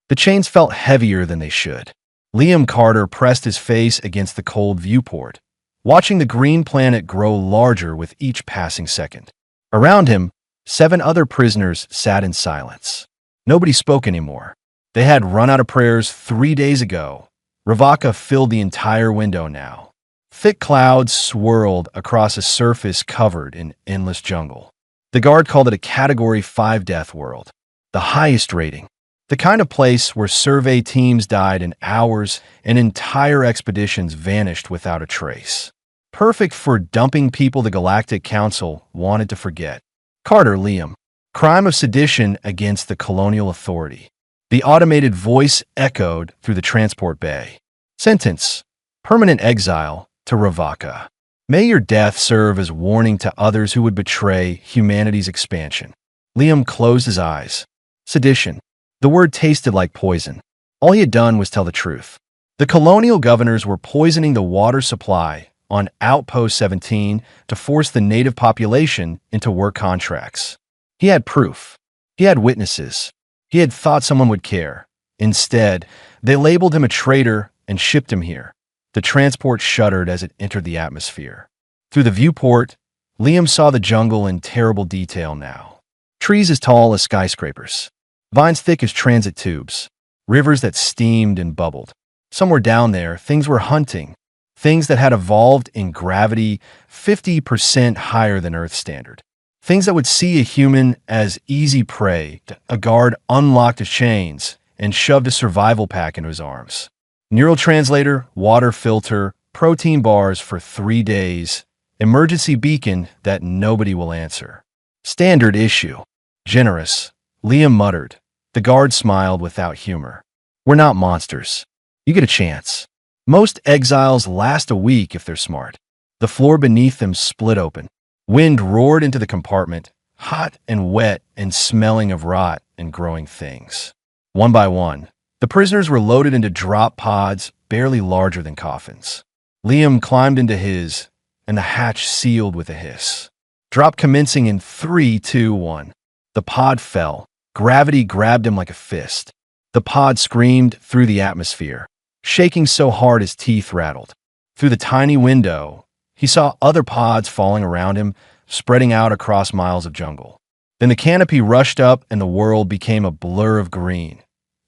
The chains felt heavier than they should. Liam Carter pressed his face against the cold viewport, watching the green planet grow larger with each passing second. Around him, 7 other prisoners sat in silence. Nobody spoke anymore. They had run out of prayers 3 days ago. Ravaka filled the entire window now. Thick clouds swirled across a surface covered in endless jungle. The guard called it a Category 5 death world, the highest rating. The kind of place where survey teams died in hours and entire expeditions vanished without a trace. Perfect for dumping people the Galactic Council wanted to forget. Carter, Liam. Crime of sedition against the colonial authority. The automated voice echoed through the transport bay. Sentence: permanent exile to Ravaka. May your death serve as warning to others who would betray humanity's expansion. Liam closed his eyes. Sedition. The word tasted like poison. All he had done was tell the truth. The colonial governors were poisoning the water supply on Outpost 17 to force the native population into work contracts. He had proof. He had witnesses. He had thought someone would care. Instead, they labeled him a traitor and shipped him here. The transport shuddered as it entered the atmosphere. Through the viewport, Liam saw the jungle in terrible detail now. Trees as tall as skyscrapers. Vines thick as transit tubes. Rivers that steamed and bubbled. Somewhere down there, things were hunting. Things that had evolved in gravity 50% higher than Earth standard. Things that would see a human as easy prey. A guard unlocked his chains and shoved a survival pack into his arms. Neural translator, water filter, protein bars for 3 days. Emergency beacon that nobody will answer. Standard issue. Generous. Liam muttered. The guard smiled without humor. We're not monsters. You get a chance. Most exiles last a week if they're smart. The floor beneath them split open. Wind roared into the compartment, hot and wet and smelling of rot and growing things. One by one, the prisoners were loaded into drop pods barely larger than coffins. Liam climbed into his, and the hatch sealed with a hiss. Drop commencing in 3, 2, 1. The pod fell. Gravity grabbed him like a fist. The pod screamed through the atmosphere, shaking so hard his teeth rattled. Through the tiny window, he saw other pods falling around him, spreading out across miles of jungle. Then the canopy rushed up and the world became a blur of green.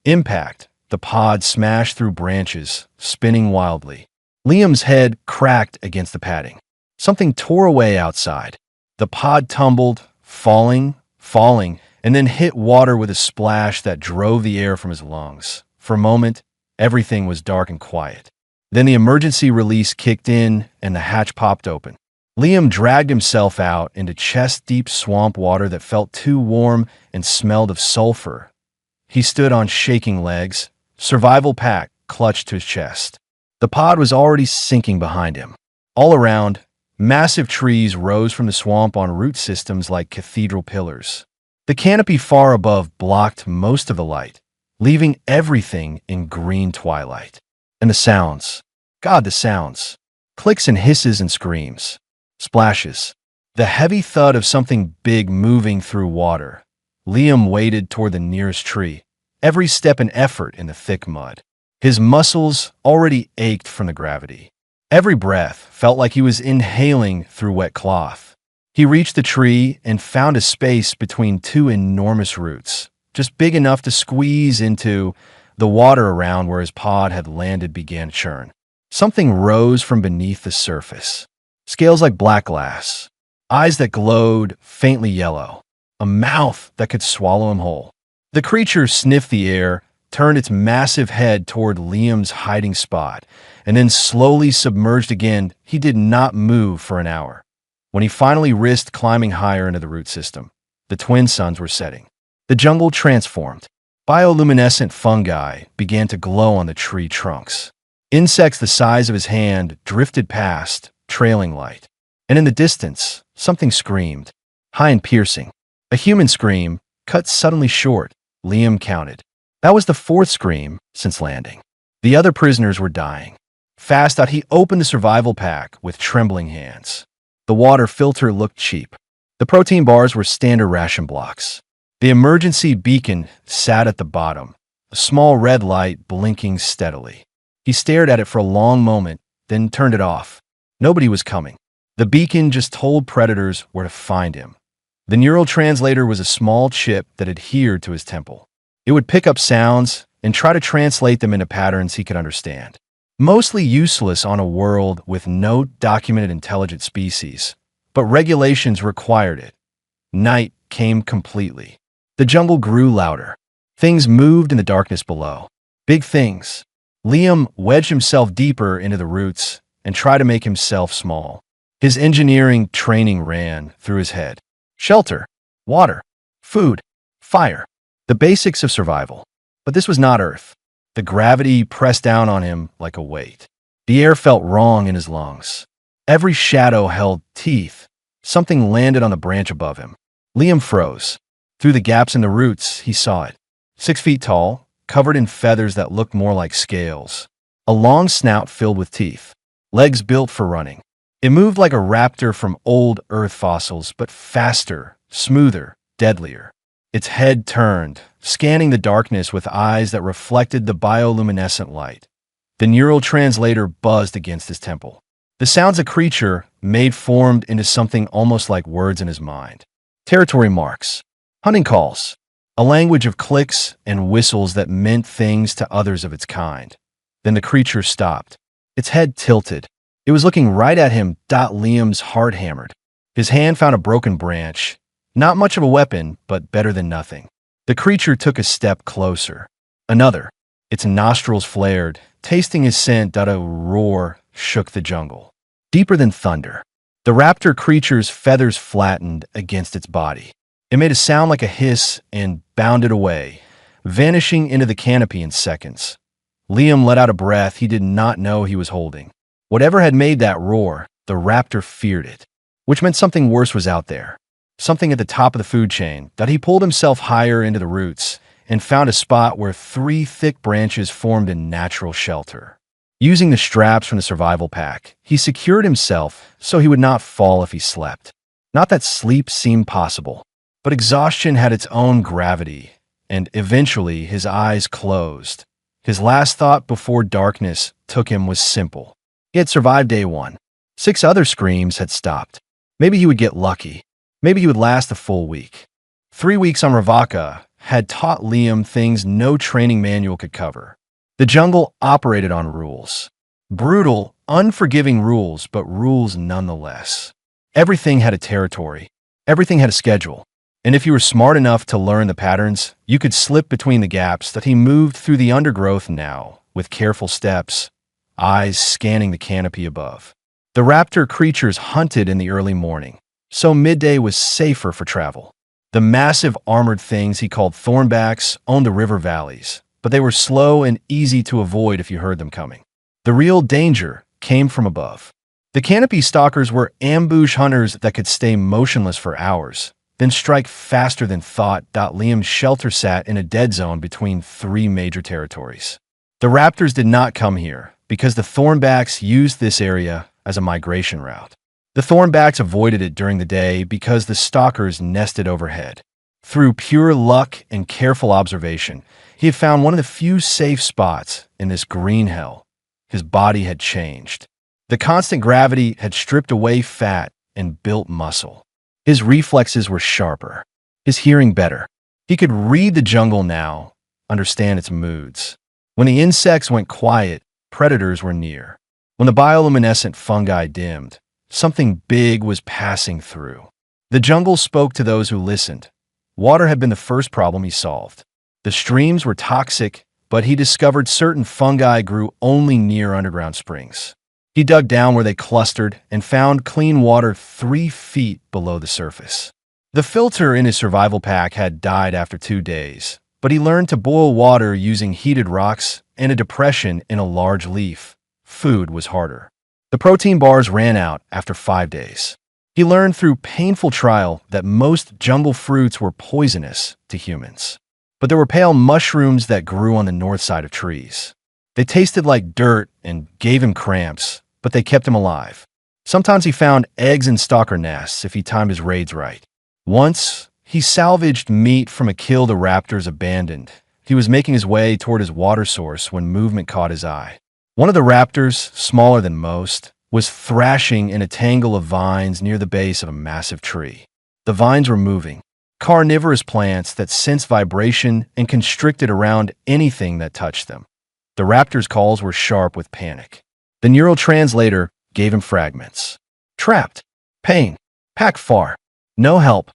Impact. The pod smashed through branches, spinning wildly. Liam's head cracked against the padding. Something tore away outside. The pod tumbled, falling, and then hit water with a splash that drove the air from his lungs. For a moment, everything was dark and quiet. Then the emergency release kicked in and the hatch popped open. Liam dragged himself out into chest-deep swamp water that felt too warm and smelled of sulfur. He stood on shaking legs, survival pack clutched to his chest. The pod was already sinking behind him. All around, massive trees rose from the swamp on root systems like cathedral pillars. The canopy far above blocked most of the light, leaving everything in green twilight. And the sounds. God, the sounds. Clicks and hisses and screams. Splashes. The heavy thud of something big moving through water. Liam waded toward the nearest tree, every step an effort in the thick mud. His muscles already ached from the gravity. Every breath felt like he was inhaling through wet cloth. He reached the tree and found a space between 2 enormous roots, just big enough to squeeze into. The water around where his pod had landed began to churn. Something rose from beneath the surface. Scales like black glass. Eyes that glowed faintly yellow. A mouth that could swallow him whole. The creature sniffed the air, turned its massive head toward Liam's hiding spot, and then slowly submerged again. He did not move for an hour. When he finally risked climbing higher into the root system, the twin suns were setting. The jungle transformed. Bioluminescent fungi began to glow on the tree trunks. Insects the size of his hand drifted past, trailing light. And in the distance, something screamed, high and piercing. A human scream, cut suddenly short. Liam counted. That was the 4th scream since landing. The other prisoners were dying. Fast out, he opened the survival pack with trembling hands. The water filter looked cheap. The protein bars were standard ration blocks. The emergency beacon sat at the bottom, a small red light blinking steadily. He stared at it for a long moment, then turned it off. Nobody was coming. The beacon just told predators where to find him. The neural translator was a small chip that adhered to his temple. It would pick up sounds and try to translate them into patterns he could understand. Mostly useless on a world with no documented intelligent species, but regulations required it. Night came completely. The jungle grew louder. Things moved in the darkness below. Big things. Liam wedged himself deeper into the roots and tried to make himself small. His engineering training ran through his head. Shelter, water, food, fire. The basics of survival. But this was not Earth. The gravity pressed down on him like a weight. The air felt wrong in his lungs. Every shadow held teeth. Something landed on the branch above him. Liam froze. Through the gaps in the roots, he saw it. 6 feet tall, covered in feathers that looked more like scales. A long snout filled with teeth. Legs built for running. It moved like a raptor from old Earth fossils, but faster, smoother, deadlier. Its head turned, scanning the darkness with eyes that reflected the bioluminescent light. The neural translator buzzed against his temple. The sounds a creature made formed into something almost like words in his mind. Territory marks, hunting calls, a language of clicks and whistles that meant things to others of its kind. Then the creature stopped. Its head tilted. It was looking right at him. Liam's heart hammered. His hand found a broken branch. Not much of a weapon, but better than nothing. The creature took a step closer. Another. Its nostrils flared, tasting his scent. A roar shook the jungle. Deeper than thunder. The raptor creature's feathers flattened against its body. It made a sound like a hiss and bounded away, vanishing into the canopy in seconds. Liam let out a breath he did not know he was holding. Whatever had made that roar, the raptor feared it, which meant something worse was out there. Something at the top of the food chain. He pulled himself higher into the roots and found a spot where 3 thick branches formed a natural shelter. Using the straps from the survival pack, he secured himself so he would not fall if he slept. Not that sleep seemed possible, but exhaustion had its own gravity, and eventually his eyes closed. His last thought before darkness took him was simple. He had survived day 1. 6 other screams had stopped. Maybe he would get lucky. Maybe he would last a full week. 3 weeks on Ravaka had taught Liam things no training manual could cover. The jungle operated on rules. Brutal, unforgiving rules, but rules nonetheless. Everything had a territory. Everything had a schedule. And if you were smart enough to learn the patterns, you could slip between the gaps. He moved through the undergrowth now, with careful steps, eyes scanning the canopy above. The raptor creatures hunted in the early morning, so midday was safer for travel. The massive armored things he called thornbacks owned the river valleys, but they were slow and easy to avoid if you heard them coming. The real danger came from above. The canopy stalkers were ambush hunters that could stay motionless for hours, then strike faster than thought. Liam's shelter sat in a dead zone between 3 major territories. The raptors did not come here because the thornbacks used this area as a migration route. The thornbacks avoided it during the day because the stalkers nested overhead. Through pure luck and careful observation, he had found one of the few safe spots in this green hell. His body had changed. The constant gravity had stripped away fat and built muscle. His reflexes were sharper, his hearing better. He could read the jungle now, understand its moods. When the insects went quiet, predators were near. When the bioluminescent fungi dimmed, something big was passing through. The jungle spoke to those who listened. Water had been the first problem he solved. The streams were toxic, but he discovered certain fungi grew only near underground springs. He dug down where they clustered and found clean water 3 feet below the surface. The filter in his survival pack had died after 2 days, but he learned to boil water using heated rocks and a depression in a large leaf. Food was harder. The protein bars ran out after 5 days. He learned through painful trial that most jungle fruits were poisonous to humans. But there were pale mushrooms that grew on the north side of trees. They tasted like dirt and gave him cramps, but they kept him alive. Sometimes he found eggs in stalker nests if he timed his raids right. Once, he salvaged meat from a kill the raptors abandoned. He was making his way toward his water source when movement caught his eye. One of the raptors, smaller than most, was thrashing in a tangle of vines near the base of a massive tree. The vines were moving, carnivorous plants that sensed vibration and constricted around anything that touched them. The raptor's calls were sharp with panic. The neural translator gave him fragments. Trapped. Pain. Pack far. No help.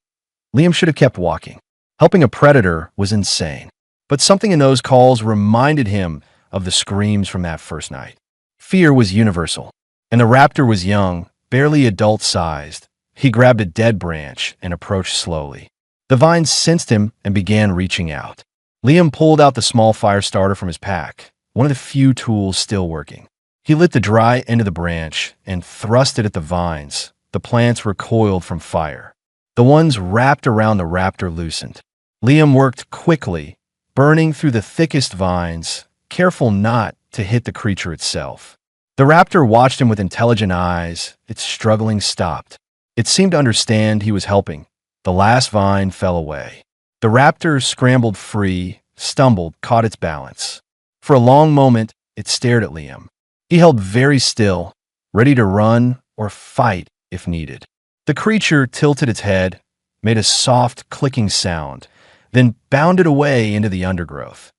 Liam should have kept walking. Helping a predator was insane. But something in those calls reminded him of the screams from that first night. Fear was universal, and the raptor was young, barely adult-sized. He grabbed a dead branch and approached slowly. The vines sensed him and began reaching out. Liam pulled out the small fire starter from his pack, one of the few tools still working. He lit the dry end of the branch and thrust it at the vines. The plants recoiled from fire. The ones wrapped around the raptor loosened. Liam worked quickly, burning through the thickest vines, careful not to hit the creature itself. The raptor watched him with intelligent eyes. Its struggling stopped. It seemed to understand he was helping. The last vine fell away. The raptor scrambled free, stumbled, caught its balance. For a long moment, it stared at Liam. He held very still, ready to run or fight if needed. The creature tilted its head, made a soft, clicking sound, then bounded away into the undergrowth.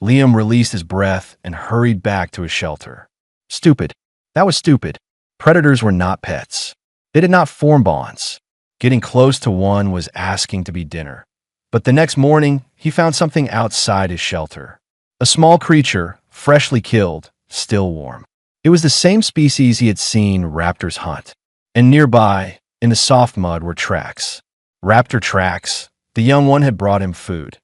Liam released his breath and hurried back to his shelter. Stupid. That was stupid. Predators were not pets. They did not form bonds. Getting close to one was asking to be dinner. But the next morning, he found something outside his shelter. A small creature, freshly killed, still warm. It was the same species he had seen raptors hunt. And nearby, in the soft mud, were tracks. Raptor tracks. The young one had brought him food.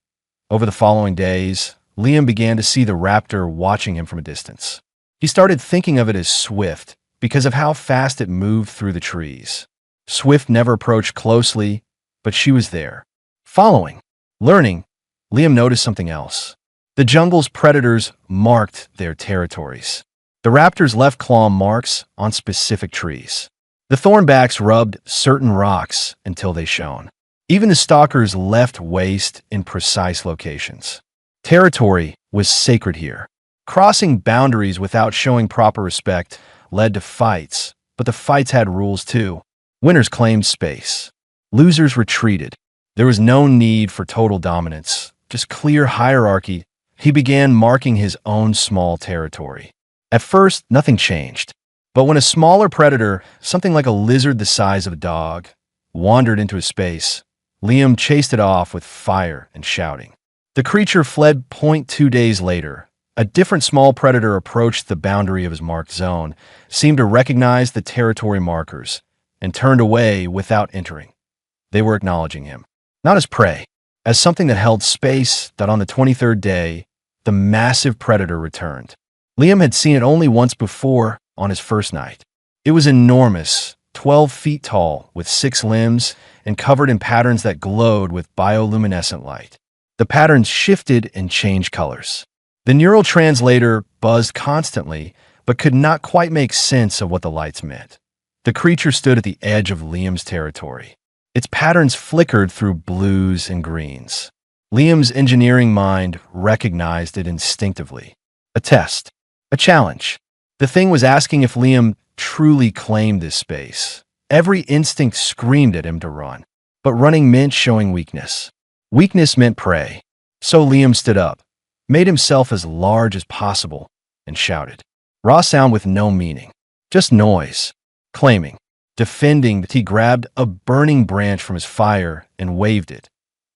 Over the following days, Liam began to see the raptor watching him from a distance. He started thinking of it as Swift because of how fast it moved through the trees. Swift never approached closely, but she was there. Following, learning, Liam noticed something else. The jungle's predators marked their territories. The raptors left claw marks on specific trees. The thornbacks rubbed certain rocks until they shone. Even the stalkers left waste in precise locations. Territory was sacred here. Crossing boundaries without showing proper respect led to fights, but the fights had rules too. Winners claimed space. Losers retreated. There was no need for total dominance, just clear hierarchy. He began marking his own small territory. At first, nothing changed. But when a smaller predator, something like a lizard the size of a dog, wandered into his space, Liam chased it off with fire and shouting. The creature fled. 2 days later, a different small predator approached the boundary of his marked zone, seemed to recognize the territory markers, and turned away without entering. They were acknowledging him, not as prey, as something that held space. That on the 23rd day, the massive predator returned. Liam had seen it only once before, on his first night. It was enormous, 12 feet tall, with 6 limbs, and covered in patterns that glowed with bioluminescent light. The patterns shifted and changed colors. The neural translator buzzed constantly, but could not quite make sense of what the lights meant. The creature stood at the edge of Liam's territory. Its patterns flickered through blues and greens. Liam's engineering mind recognized it instinctively. A test. A challenge. The thing was asking if Liam truly claimed this space. Every instinct screamed at him to run. But running meant showing weakness. Weakness meant prey. So Liam stood up, made himself as large as possible, and shouted. Raw sound with no meaning. Just noise. Claiming. Defending. He grabbed a burning branch from his fire and waved it.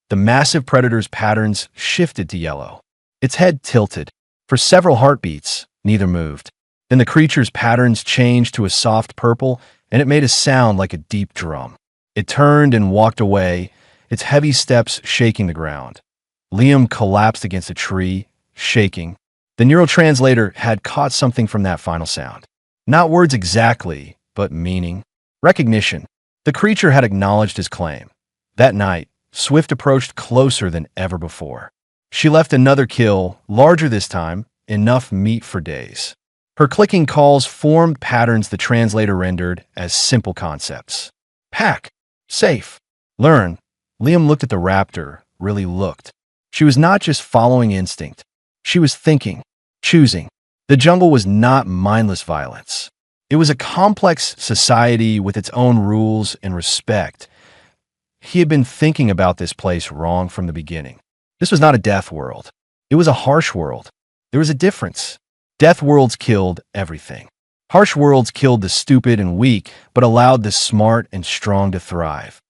The massive predator's patterns shifted to yellow. Its head tilted. For several heartbeats, neither moved. Then the creature's patterns changed to a soft purple, and it made a sound like a deep drum. It turned and walked away, its heavy steps shaking the ground. Liam collapsed against a tree, shaking. The neural translator had caught something from that final sound. Not words exactly, but meaning. Recognition. The creature had acknowledged his claim. That night, Swift approached closer than ever before. She left another kill, larger this time, enough meat for days. Her clicking calls formed patterns the translator rendered as simple concepts. Pack. Safe. Learn. Liam looked at the raptor, really looked. She was not just following instinct. She was thinking, choosing. The jungle was not mindless violence. It was a complex society with its own rules and respect. He had been thinking about this place wrong from the beginning. This was not a death world. It was a harsh world. There was a difference. Death worlds killed everything. Harsh worlds killed the stupid and weak, but allowed the smart and strong to thrive.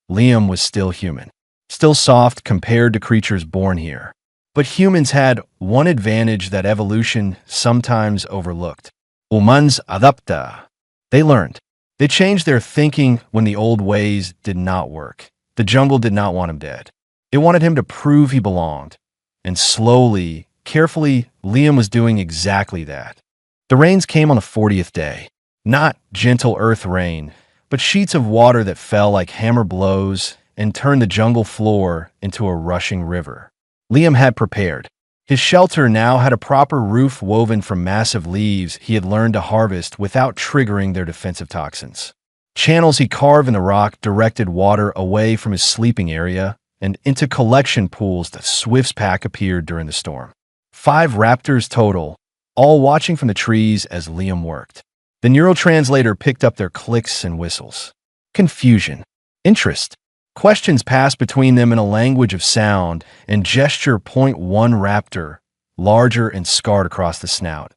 Liam was still human, still soft compared to creatures born here. But humans had one advantage that evolution sometimes overlooked. Humans adapta. They learned. They changed their thinking when the old ways did not work. The jungle did not want him dead. It wanted him to prove he belonged. And slowly, carefully, Liam was doing exactly that. The rains came on the 40th day. Not gentle earth rain, but sheets of water that fell like hammer blows and turned the jungle floor into a rushing river. Liam had prepared. His shelter now had a proper roof woven from massive leaves he had learned to harvest without triggering their defensive toxins. Channels he carved in the rock directed water away from his sleeping area and into collection pools that Swift's pack appeared during the storm. 5 raptors total, all watching from the trees as Liam worked. The neurotranslator picked up their clicks and whistles. Confusion. Interest. Questions passed between them in a language of sound and gesture. Point one raptor, larger and scarred across the snout,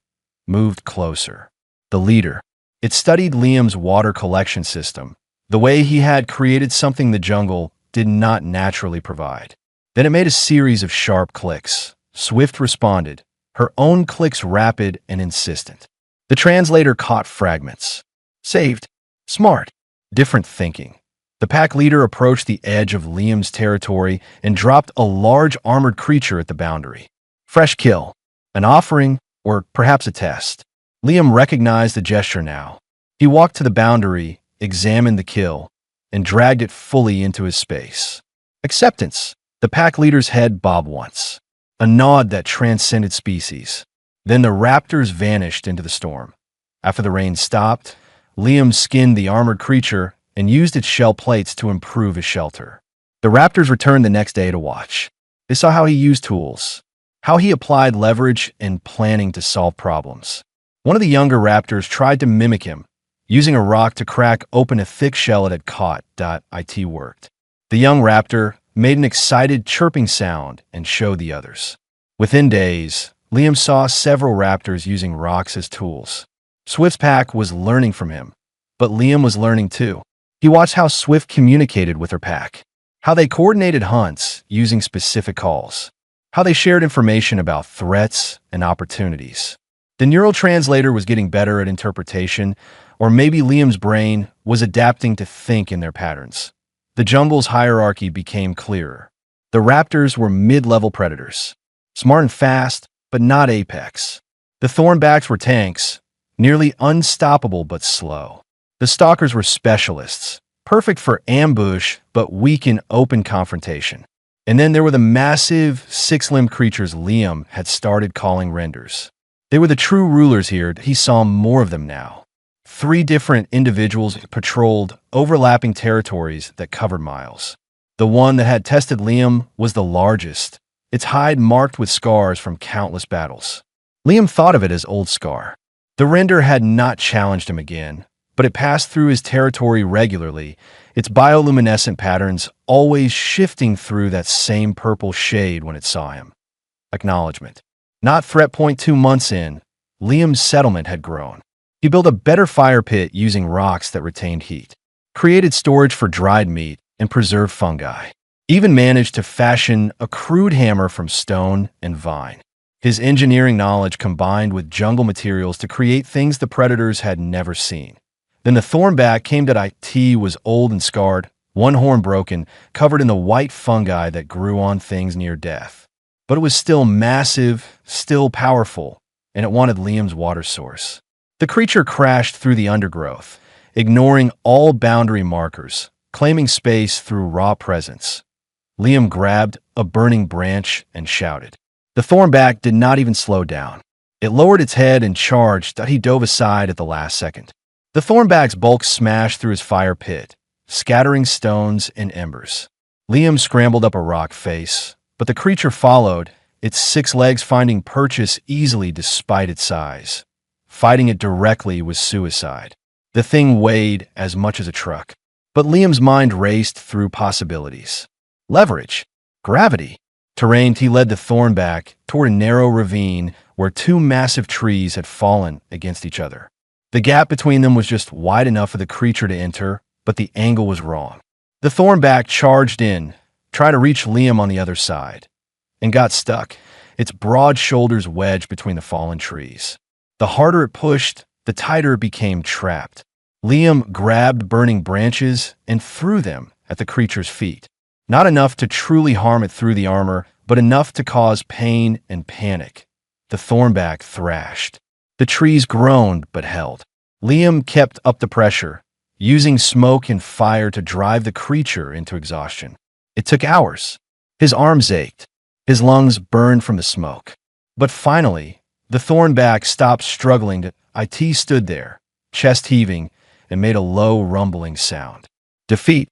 moved closer. The leader. It studied Liam's water collection system, the way he had created something the jungle did not naturally provide. Then it made a series of sharp clicks. Swift responded, her own clicks rapid and insistent. The translator caught fragments. Saved. Smart. Different thinking. The pack leader approached the edge of Liam's territory and dropped a large armored creature at the boundary. Fresh kill. An offering, or perhaps a test. Liam recognized the gesture now. He walked to the boundary, examined the kill, and dragged it fully into his space. Acceptance. The pack leader's head bobbed once. A nod that transcended species. Then the raptors vanished into the storm. After the rain stopped, Liam skinned the armored creature and used its shell plates to improve his shelter. The raptors returned the next day to watch. They saw how he used tools, how he applied leverage and planning to solve problems. One of the younger raptors tried to mimic him, using a rock to crack open a thick shell it had caught. It worked. The young raptor made an excited chirping sound and showed the others. Within days, Liam saw several raptors using rocks as tools. Swift's pack was learning from him, but Liam was learning too. He watched how Swift communicated with her pack, how they coordinated hunts using specific calls, how they shared information about threats and opportunities. The neural translator was getting better at interpretation, or maybe Liam's brain was adapting to think in their patterns. The jungle's hierarchy became clearer. The raptors were mid-level predators, smart and fast, but not apex. The thornbacks were tanks, nearly unstoppable but slow. The stalkers were specialists, perfect for ambush but weak in open confrontation. And then there were the massive, 6-limbed creatures Liam had started calling renders. They were the true rulers here. He saw more of them now. 3 different individuals patrolled overlapping territories that covered miles. The one that had tested Liam was the largest, its hide marked with scars from countless battles. Liam thought of it as Old Scar. The render had not challenged him again, but it passed through his territory regularly, its bioluminescent patterns always shifting through that same purple shade when it saw him. Acknowledgement. Not threat. 2 months in, Liam's settlement had grown. He built a better fire pit using rocks that retained heat, created storage for dried meat, and preserved fungi. Even managed to fashion a crude hammer from stone and vine. His engineering knowledge combined with jungle materials to create things the predators had never seen. Then the thornback came that it was old and scarred, one horn broken, covered in the white fungi that grew on things near death. But it was still massive, still powerful, and it wanted Liam's water source. The creature crashed through the undergrowth, ignoring all boundary markers, claiming space through raw presence. Liam grabbed a burning branch and shouted. The thornback did not even slow down. It lowered its head and charged. He dove aside at the last second. The thornback's bulk smashed through his fire pit, scattering stones and embers. Liam scrambled up a rock face, But the creature followed, its 6 legs finding purchase easily despite its size. Fighting it directly was suicide. The thing weighed as much as a truck. But Liam's mind raced through possibilities. Leverage, gravity, terrain. He led the thornback toward a narrow ravine where 2 massive trees had fallen against each other. The gap between them was just wide enough for the creature to enter, but the angle was wrong. The thornback charged in, tried to reach Liam on the other side, and got stuck, its broad shoulders wedged between the fallen trees. The harder it pushed, the tighter it became trapped. Liam grabbed burning branches and threw them at the creature's feet. Not enough to truly harm it through the armor, but enough to cause pain and panic. The thornback thrashed. The trees groaned but held. Liam kept up the pressure, using smoke and fire to drive the creature into exhaustion. It took hours. His arms ached. His lungs burned from the smoke. But finally, the thornback stopped struggling. It stood there, chest heaving, and made a low, rumbling sound. Defeat.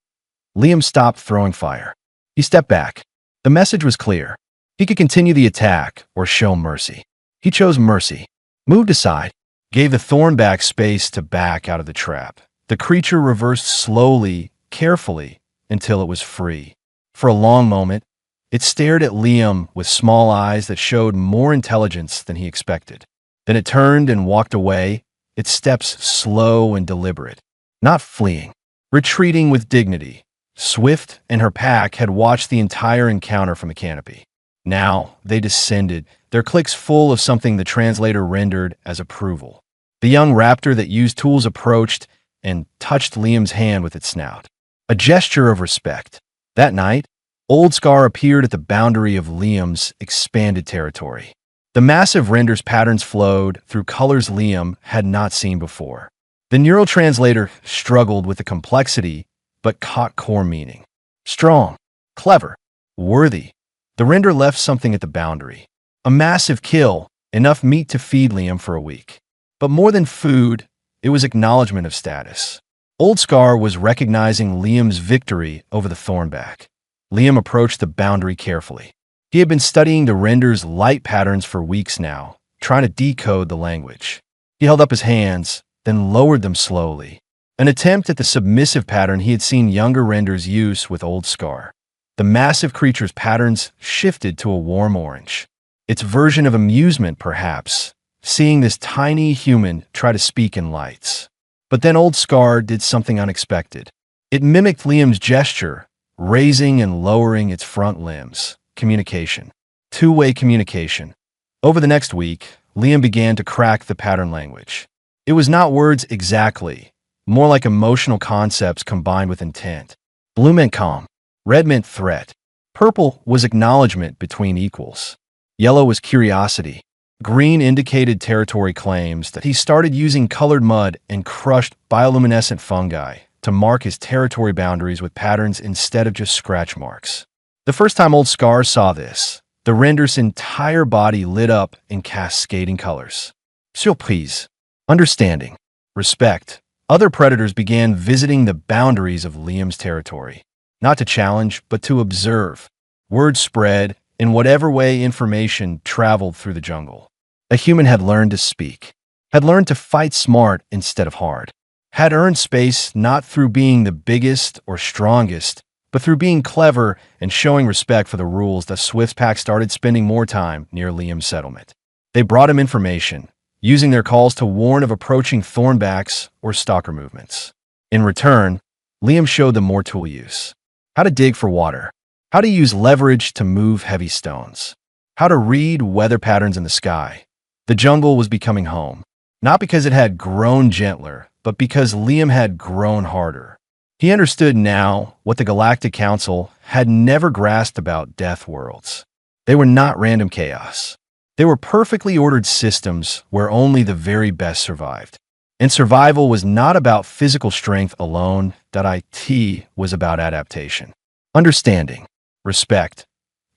Liam stopped throwing fire. He stepped back. The message was clear. He could continue the attack or show mercy. He chose mercy. Moved aside, gave the thornback space to back out of the trap. The creature reversed slowly, carefully, until it was free. For a long moment, it stared at Liam with small eyes that showed more intelligence than he expected. Then it turned and walked away, its steps slow and deliberate, not fleeing, retreating with dignity. Swift and her pack had watched the entire encounter from the canopy. Now they descended, their clicks full of something the translator rendered as approval. The young raptor that used tools approached and touched Liam's hand with its snout. A gesture of respect. That night, Old Scar appeared at the boundary of Liam's expanded territory. The massive renders patterns flowed through colors Liam had not seen before. The neural translator struggled with the complexity, but caught core meaning. Strong, clever, worthy. The render left something at the boundary. A massive kill, enough meat to feed Liam for a week. But more than food, it was acknowledgement of status. Old Scar was recognizing Liam's victory over the thornback. Liam approached the boundary carefully. He had been studying the render's light patterns for weeks now, trying to decode the language. He held up his hands, then lowered them slowly. An attempt at the submissive pattern he had seen younger renders use with Old Scar. The massive creature's patterns shifted to a warm orange. Its version of amusement, perhaps, seeing this tiny human try to speak in lights. But then Old Scar did something unexpected. It mimicked Liam's gesture, raising and lowering its front limbs. Communication. Two-way communication. Over the next week, Liam began to crack the pattern language. It was not words exactly, more like emotional concepts combined with intent. Blue meant calm. Red meant threat. Purple was acknowledgement between equals. Yellow was curiosity. Green indicated territory claims. That he started using colored mud and crushed bioluminescent fungi to mark his territory boundaries with patterns instead of just scratch marks. The first time Old Scar saw this, the render's entire body lit up in cascading colors. Surprise. Understanding. Respect. Other predators began visiting the boundaries of Liam's territory. Not to challenge, but to observe. Word spread in whatever way information traveled through the jungle. A human had learned to speak, had learned to fight smart instead of hard, had earned space not through being the biggest or strongest, but through being clever and showing respect for the rules. The Swift pack started spending more time near Liam's settlement. They brought him information, using their calls to warn of approaching thornbacks or stalker movements. In return, Liam showed them more tool use. How to dig for water. How to use leverage to move heavy stones. How to read weather patterns in the sky. The jungle was becoming home, not because it had grown gentler, but because Liam had grown harder. He understood now what the Galactic Council had never grasped about death worlds. They were not random chaos. They were perfectly ordered systems where only the very best survived. And survival was not about physical strength alone. It was about adaptation, understanding, respect.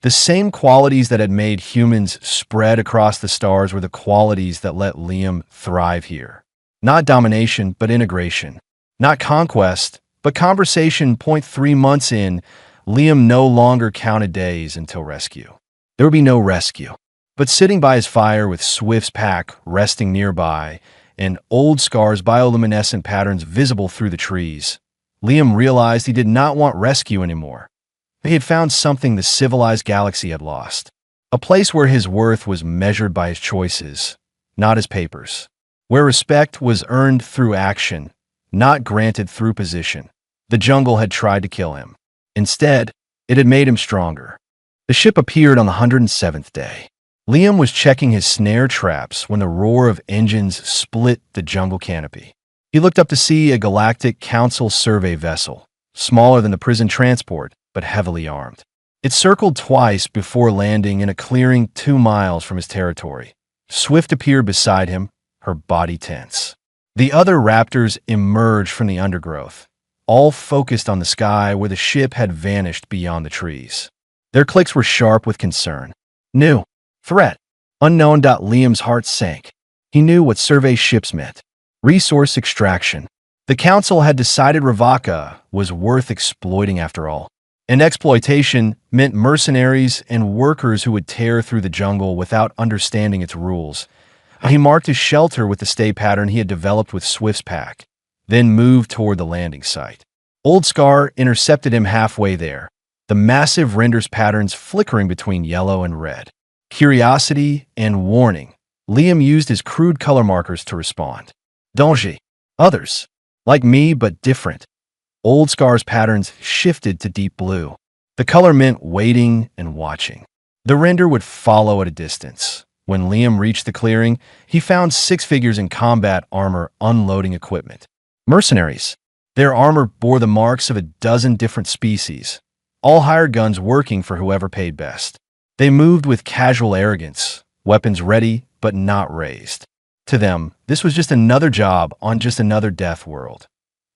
The same qualities that had made humans spread across the stars were the qualities that let Liam thrive here. Not domination, but integration. Not conquest, but conversation. 3 months in, Liam no longer counted days until rescue. There would be no rescue. But sitting by his fire with Swift's pack resting nearby and Old Scar's bioluminescent patterns visible through the trees, Liam realized he did not want rescue anymore. He had found something the civilized galaxy had lost. A place where his worth was measured by his choices, not his papers. Where respect was earned through action, not granted through position. The jungle had tried to kill him. Instead, it had made him stronger. The ship appeared on the 107th day. Liam was checking his snare traps when the roar of engines split the jungle canopy. He looked up to see a Galactic Council survey vessel, smaller than the prison transport, but heavily armed. It circled twice before landing in a clearing 2 miles from his territory. Swift appeared beside him, her body tense. The other raptors emerged from the undergrowth, all focused on the sky where the ship had vanished beyond the trees. Their clicks were sharp with concern. New. Threat. Unknown. Liam's heart sank. He knew what survey ships meant. Resource extraction. The council had decided Ravaka was worth exploiting after all. And exploitation meant mercenaries and workers who would tear through the jungle without understanding its rules. He marked his shelter with the stay pattern he had developed with Swift's pack, then moved toward the landing site. Old Scar intercepted him halfway there, the massive renders patterns flickering between yellow and red. Curiosity and warning. Liam used his crude color markers to respond. Danger. Others. Like me, but different. Old Scar's patterns shifted to deep blue. The color meant waiting and watching. The render would follow at a distance. When Liam reached the clearing, he found 6 figures in combat armor unloading equipment. Mercenaries. Their armor bore the marks of a dozen different species, all hired guns working for whoever paid best. They moved with casual arrogance, weapons ready but not raised. To them, this was just another job on just another death world.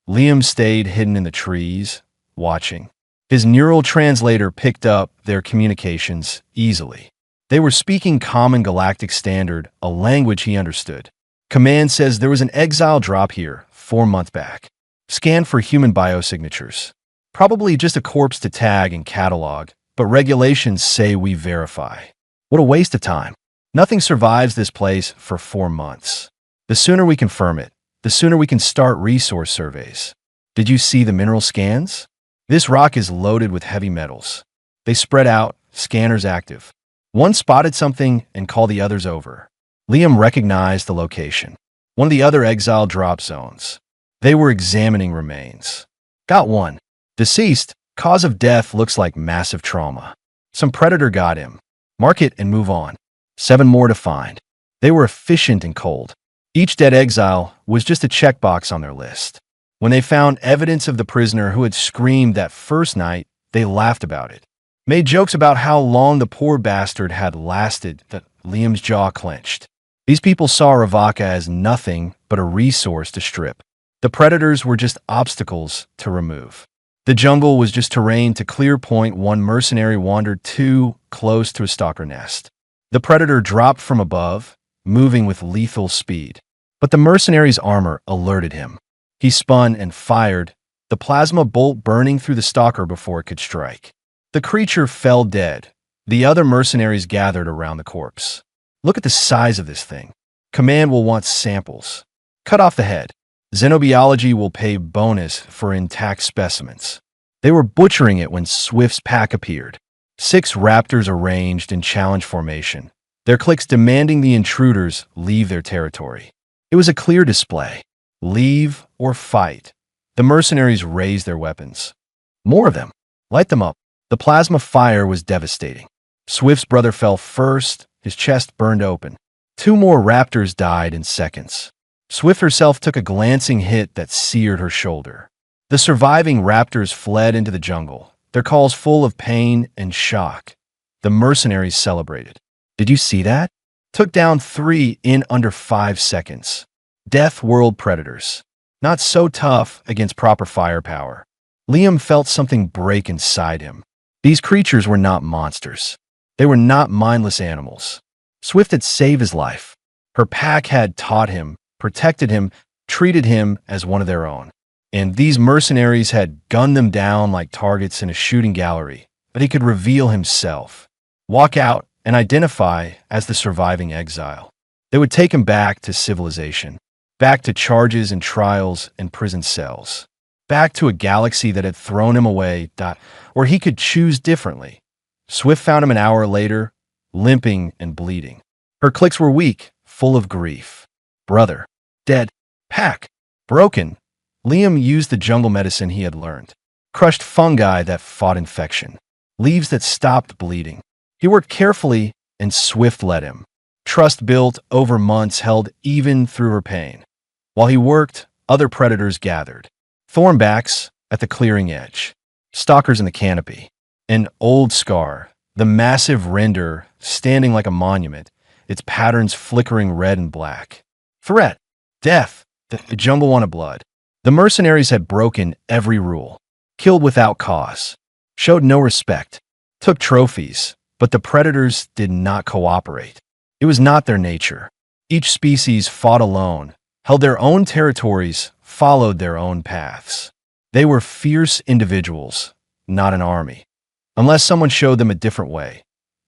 Liam stayed hidden in the trees, watching. His neural translator picked up their communications easily. They were speaking Common Galactic Standard, a language he understood. Command says there was an Exiled drop here 4 months back. Scan for human biosignatures. Probably just a corpse to tag and catalog, but regulations say we verify. What a waste of time. Nothing survives this place for 4 months. The sooner we confirm it, the sooner we can start resource surveys. Did you see the mineral scans? This rock is loaded with heavy metals. They spread out, scanners active. One spotted something and called the others over. Liam recognized the location. One of the other exile drop zones. They were examining remains. Got one. Deceased. Cause of death looks like massive trauma. Some predator got him. Mark it and move on. 7 more to find. They were efficient and cold. Each dead exile was just a checkbox on their list. When they found evidence of the prisoner who had screamed that first night, they laughed about it. Made jokes about how long the poor bastard had lasted. That Liam's jaw clenched. These people saw Ravaka as nothing but a resource to strip. The predators were just obstacles to remove. The jungle was just terrain to clear. Point 1 mercenary wandered too close to a stalker nest. The predator dropped from above, moving with lethal speed. But the mercenary's armor alerted him. He spun and fired, the plasma bolt burning through the stalker before it could strike. The creature fell dead. The other mercenaries gathered around the corpse. Look at the size of this thing. Command will want samples. Cut off the head. Xenobiology will pay bonus for intact specimens. They were butchering it when Swift's pack appeared. 6 raptors arranged in challenge formation, their clicks demanding the intruders leave their territory. It was a clear display. Leave or fight. The mercenaries raised their weapons. More of them. Light them up. The plasma fire was devastating. Swift's brother fell first, his chest burned open. 2 more raptors died in seconds. Swift herself took a glancing hit that seared her shoulder. The surviving raptors fled into the jungle, their calls full of pain and shock. The mercenaries celebrated. Did you see that? Took down 3 in under 5 seconds. Death world predators. Not so tough against proper firepower. Liam felt something break inside him. These creatures were not monsters. They were not mindless animals. Swift had saved his life. Her pack had taught him, protected him, treated him as one of their own. and these mercenaries had gunned them down like targets in a shooting gallery, but he could reveal himself, walk out, and identify as the surviving exile. They would take him back to civilization, back to charges and trials and prison cells, back to a galaxy that had thrown him away, where he could choose differently. Swift found him an hour later, limping and bleeding. Her clicks were weak, full of grief. Brother, dead, pack, broken. Liam used the jungle medicine he had learned. Crushed fungi that fought infection, leaves that stopped bleeding. He worked carefully, and Swift led him. Trust built over months held even through her pain. While he worked, other predators gathered. Thornbacks at the clearing edge, stalkers in the canopy, an old scar, the massive render standing like a monument, its patterns flickering red and black. Threat, death, the jungle wanted blood. The mercenaries had broken every rule, killed without cause, showed no respect, took trophies, but the predators did not cooperate. It was not their nature. Each species fought alone, held their own territories, followed their own paths. They were fierce individuals, not an army. Unless someone showed them a different way.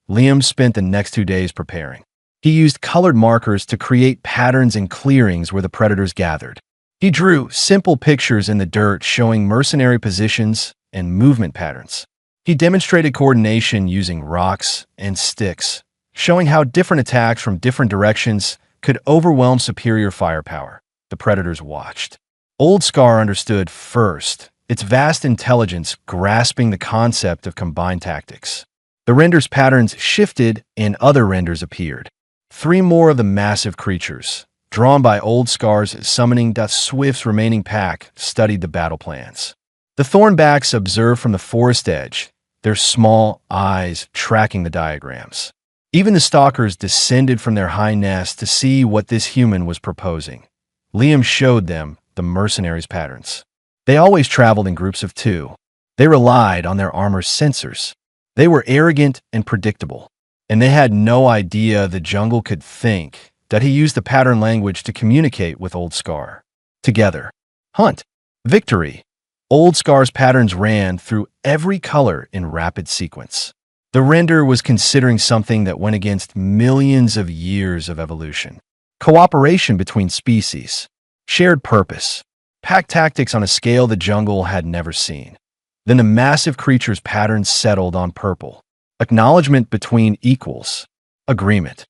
Liam spent the next 2 days preparing. He used colored markers to create patterns in clearings where the predators gathered. He drew simple pictures in the dirt showing mercenary positions and movement patterns. He demonstrated coordination using rocks and sticks, showing how different attacks from different directions could overwhelm superior firepower. The predators watched. Old Scar understood first, its vast intelligence grasping the concept of combined tactics. The render's patterns shifted and other renders appeared. 3 more of the massive creatures, drawn by Old Scar's summoning, Swift's remaining pack, studied the battle plans. The Thornbacks observed from the forest edge, their small eyes tracking the diagrams. Even the stalkers descended from their high nest to see what this human was proposing. Liam showed them the mercenaries' patterns. They always traveled in groups of 2. They relied on their armor's sensors. They were arrogant and predictable, and they had no idea the jungle could think that he used the pattern language to communicate with Old Scar. Together. Hunt. Victory. Old Scar's patterns ran through every color in rapid sequence. The render was considering something that went against millions of years of evolution. Cooperation between species. Shared purpose. Pack tactics on a scale the jungle had never seen. Then the massive creature's patterns settled on purple. Acknowledgement between equals. Agreement.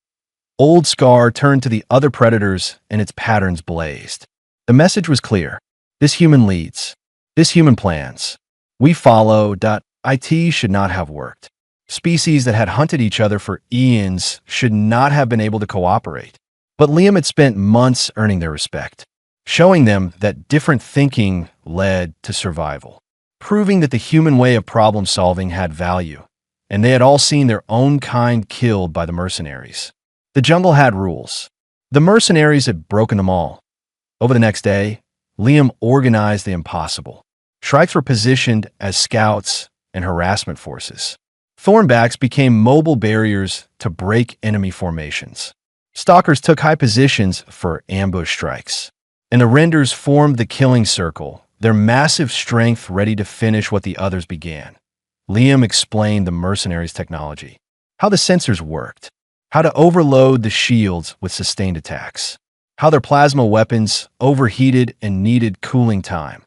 Old Scar turned to the other predators and its patterns blazed. The message was clear. This human leads. This human plans. We follow. It should not have worked. Species that had hunted each other for eons should not have been able to cooperate. But Liam had spent months earning their respect, showing them that different thinking led to survival, proving that the human way of problem solving had value, and they had all seen their own kind killed by the mercenaries. The jungle had rules. The mercenaries had broken them all. Over the next day, Liam organized the impossible. Shrikes were positioned as scouts and harassment forces. Thornbacks became mobile barriers to break enemy formations. Stalkers took high positions for ambush strikes. And the renders formed the killing circle, their massive strength ready to finish what the others began. Liam explained the mercenaries' technology, how the sensors worked, how to overload the shields with sustained attacks, how their plasma weapons overheated and needed cooling time.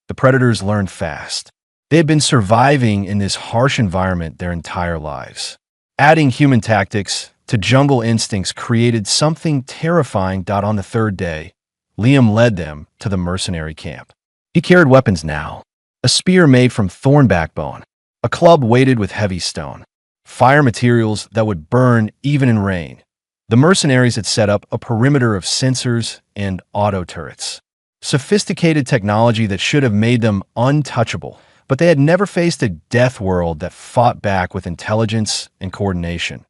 The predators learned fast. They had been surviving in this harsh environment their entire lives. Adding human tactics to jungle instincts created something terrifying. On the 3rd day, Liam led them to the mercenary camp. He carried weapons now. A spear made from thornback bone, a club weighted with heavy stone, fire materials that would burn even in rain. The mercenaries had set up a perimeter of sensors and auto turrets. Sophisticated technology that should have made them untouchable, but they had never faced a death world that fought back with intelligence and coordination.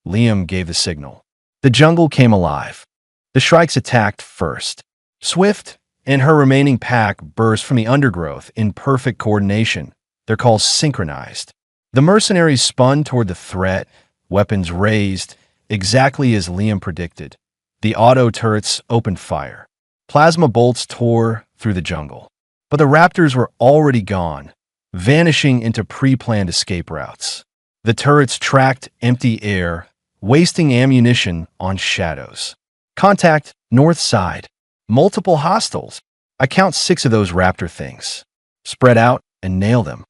Liam gave the signal. The jungle came alive. The shrikes attacked first. Swift and her remaining pack burst from the undergrowth in perfect coordination, their calls synchronized. The mercenaries spun toward the threat, weapons raised, exactly as Liam predicted. The auto turrets opened fire. Plasma bolts tore through the jungle. but the raptors were already gone, vanishing into pre-planned escape routes. The turrets tracked empty air, wasting ammunition on shadows. Contact, north side. Multiple hostiles. I count 6 of those raptor things. Spread out and nail them.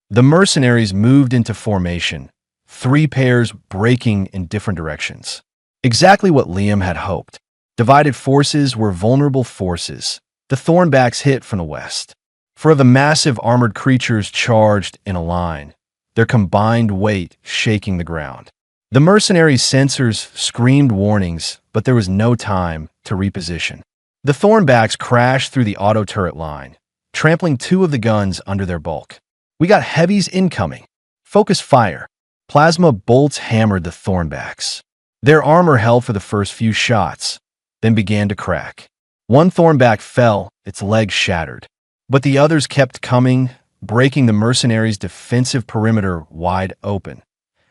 The mercenaries moved into formation, 3 pairs breaking in different directions. Exactly what Liam had hoped. Divided forces were vulnerable forces. The Thornbacks hit from the west. 4 of the massive armored creatures charged in a line, their combined weight shaking the ground. The mercenaries' sensors screamed warnings, but there was no time to reposition. The Thornbacks crashed through the auto turret line, trampling 2 of the guns under their bulk. We got heavies incoming. Focus fire. Plasma bolts hammered the Thornbacks. Their armor held for the first few shots, then began to crack. 1 Thornback fell, its legs shattered. But the others kept coming, breaking the mercenaries' defensive perimeter wide open.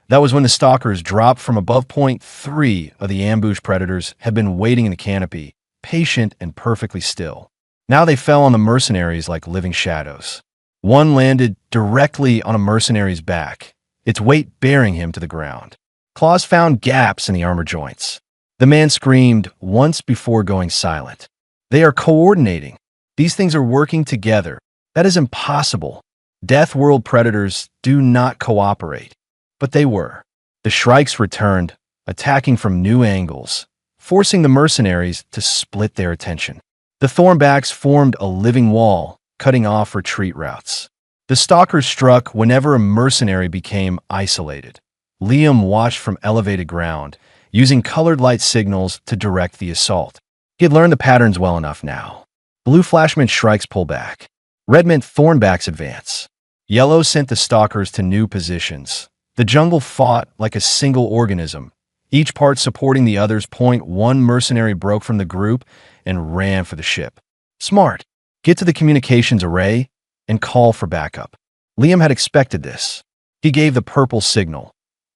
That was when the stalkers dropped from above. Point 3 of the ambush predators had been waiting in the canopy, patient and perfectly still. Now they fell on the mercenaries like living shadows. 1 landed directly on a mercenary's back, its weight bearing him to the ground. Claws found gaps in the armor joints. The man screamed once before going silent. They are coordinating. These things are working together. That is impossible. Death World predators do not cooperate. But they were. The Shrikes returned, attacking from new angles, forcing the mercenaries to split their attention. The Thornbacks formed a living wall, cutting off retreat routes. The Stalkers struck whenever a mercenary became isolated. Liam watched from elevated ground, using colored light signals to direct the assault. He had learned the patterns well enough now. Blue flash meant Shrikes pull back. Red meant Thornbacks advance. Yellow sent the Stalkers to new positions. The jungle fought like a single organism, each part supporting the others. Point 1 mercenary broke from the group and ran for the ship. Smart. Get to the communications array and call for backup. Liam had expected this. He gave the purple signal.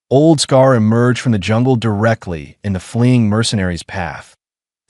Old Scar emerged from the jungle directly in the fleeing mercenary's path.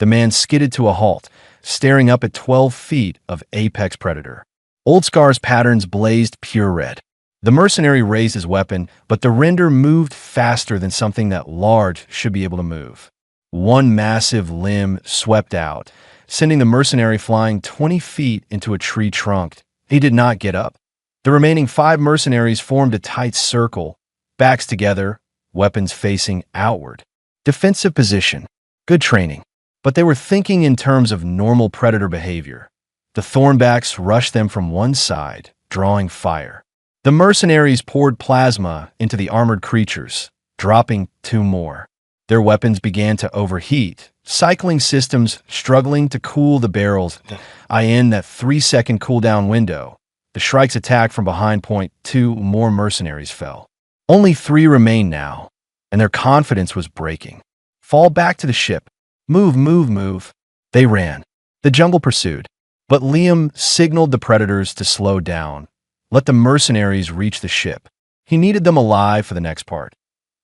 The man skidded to a halt, staring up at 12 feet of apex predator. Old Scar's patterns blazed pure red. The mercenary raised his weapon, but the render moved faster than something that large should be able to move. 1 massive limb swept out, sending the mercenary flying 20 feet into a tree trunk. He did not get up. The remaining 5 mercenaries formed a tight circle, backs together, weapons facing outward. Defensive position. Good training. But they were thinking in terms of normal predator behavior. The Thornbacks rushed them from one side, drawing fire. The mercenaries poured plasma into the armored creatures, dropping 2 more. Their weapons began to overheat, cycling systems struggling to cool the barrels. In that 3-second cooldown window, the Shrikes attacked from behind. Point 2 more mercenaries fell. Only 3 remained now, and their confidence was breaking. Fall back to the ship. Move, move, move. They ran. The jungle pursued. But Liam signaled the predators to slow down. Let the mercenaries reach the ship. He needed them alive for the next part.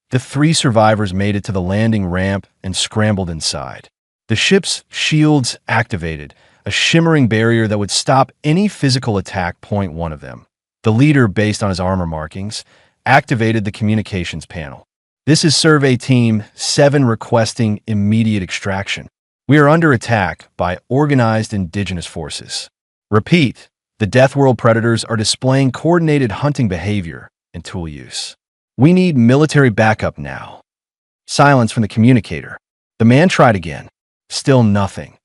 The 3 survivors made it to the landing ramp and scrambled inside. The ship's shields activated, a shimmering barrier that would stop any physical attack. Point 1 of them, the leader based on his armor markings, activated the communications panel. This is Survey Team 7 requesting immediate extraction. We are under attack by organized indigenous forces. Repeat. The Death World predators are displaying coordinated hunting behavior and tool use. We need military backup now. Silence from the communicator. The man tried again. Still nothing.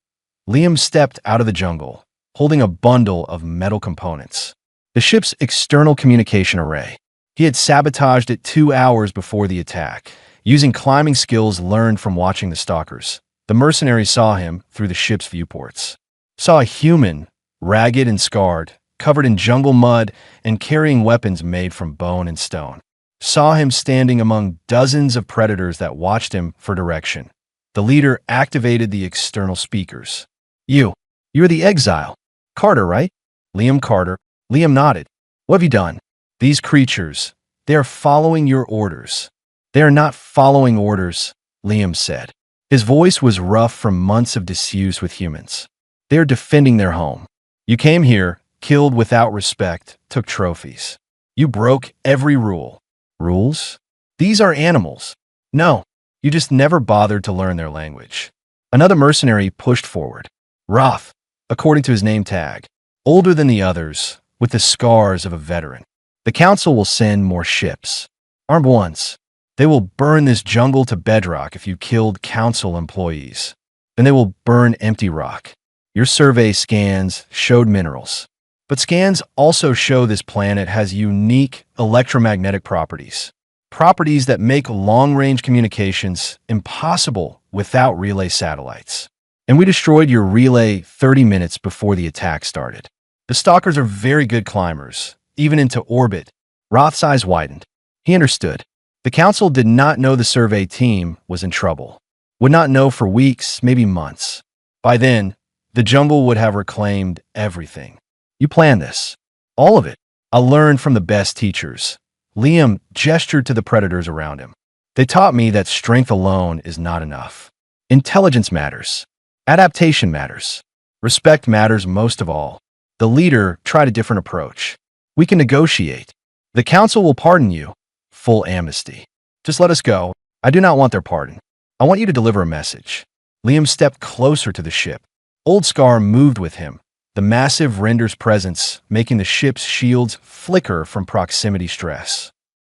Liam stepped out of the jungle, holding a bundle of metal components. The ship's external communication array. He had sabotaged it 2 hours before the attack, using climbing skills learned from watching the Stalkers. The mercenaries saw him through the ship's viewports. Saw a human, ragged and scarred, covered in jungle mud and carrying weapons made from bone and stone. Saw him standing among dozens of predators that watched him for direction. The leader activated the external speakers. You're the Exile. Carter, right? Liam Carter. Liam nodded. What have you done? These creatures, they are following your orders. They are not following orders, Liam said. His voice was rough from months of disuse with humans. They are defending their home. You came here, killed without respect, took trophies. You broke every rule. Rules? These are animals. No, you just never bothered to learn their language. Another mercenary pushed forward. Roth, according to his name tag, older than the others, with the scars of a veteran. The council will send more ships. Armed ones. They will burn this jungle to bedrock if you killed council employees. Then they will burn empty rock. Your survey scans showed minerals. But scans also show this planet has unique electromagnetic properties. Properties that make long-range communications impossible without relay satellites. And we destroyed your relay 30 minutes before the attack started. The stalkers are very good climbers, even into orbit. Roth's eyes widened. He understood. The council did not know the survey team was in trouble. Would not know for weeks, maybe months. By then, the jungle would have reclaimed everything. You planned this. All of it. I learned from the best teachers. Liam gestured to the predators around him. They taught me that strength alone is not enough. Intelligence matters. Adaptation matters. Respect matters most of all. The leader tried a different approach. We can negotiate. The council will pardon you. Full amnesty. Just let us go. I do not want their pardon. I want you to deliver a message. Liam stepped closer to the ship. Old Scar moved with him, the massive render's presence making the ship's shields flicker from proximity stress.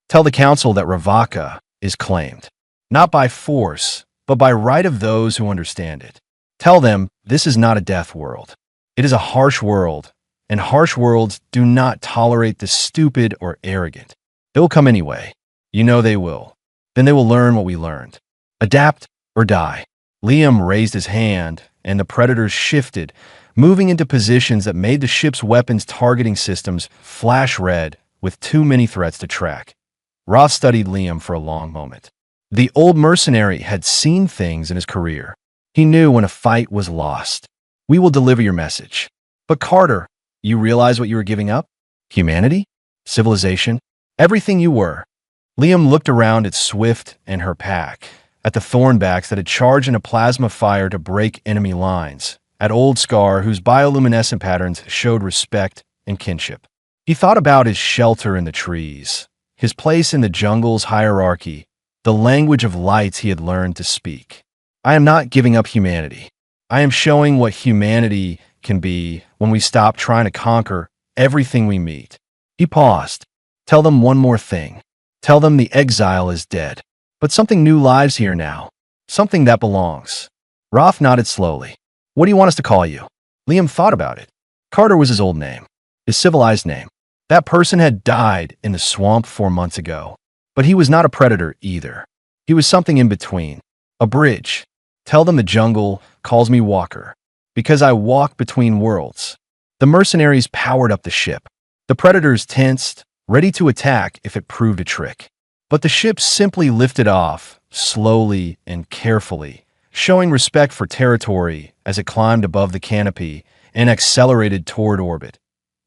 Tell the council that Ravaka is claimed, not by force, but by right of those who understand it. Tell them this is not a death world. It is a harsh world, and harsh worlds do not tolerate the stupid or arrogant. They will come anyway. You know they will. Then they will learn what we learned. Adapt or die. Liam raised his hand, and the predators shifted, moving into positions that made the ship's weapons targeting systems flash red with too many threats to track. Roth studied Liam for a long moment. The old mercenary had seen things in his career. He knew when a fight was lost. We will deliver your message. But Carter, you realize what you were giving up? Humanity? Civilization? Everything you were. Liam looked around at Swift and her pack, at the Thornbacks that had charged in a plasma fire to break enemy lines, at Old Scar, whose bioluminescent patterns showed respect and kinship. He thought about his shelter in the trees, his place in the jungle's hierarchy, the language of lights he had learned to speak. I am not giving up humanity. I am showing what humanity can be when we stop trying to conquer everything we meet. He paused. Tell them one more thing. Tell them the exile is dead. But something new lives here now. Something that belongs. Roth nodded slowly. What do you want us to call you? Liam thought about it. Carter was his old name. His civilized name. That person had died in the swamp 4 months ago. But he was not a predator either. He was something in between. A bridge. Tell them the jungle calls me Walker. Because I walk between worlds. The mercenaries powered up the ship. The predators tensed, ready to attack if it proved a trick. But the ship simply lifted off, slowly and carefully, showing respect for territory as it climbed above the canopy and accelerated toward orbit.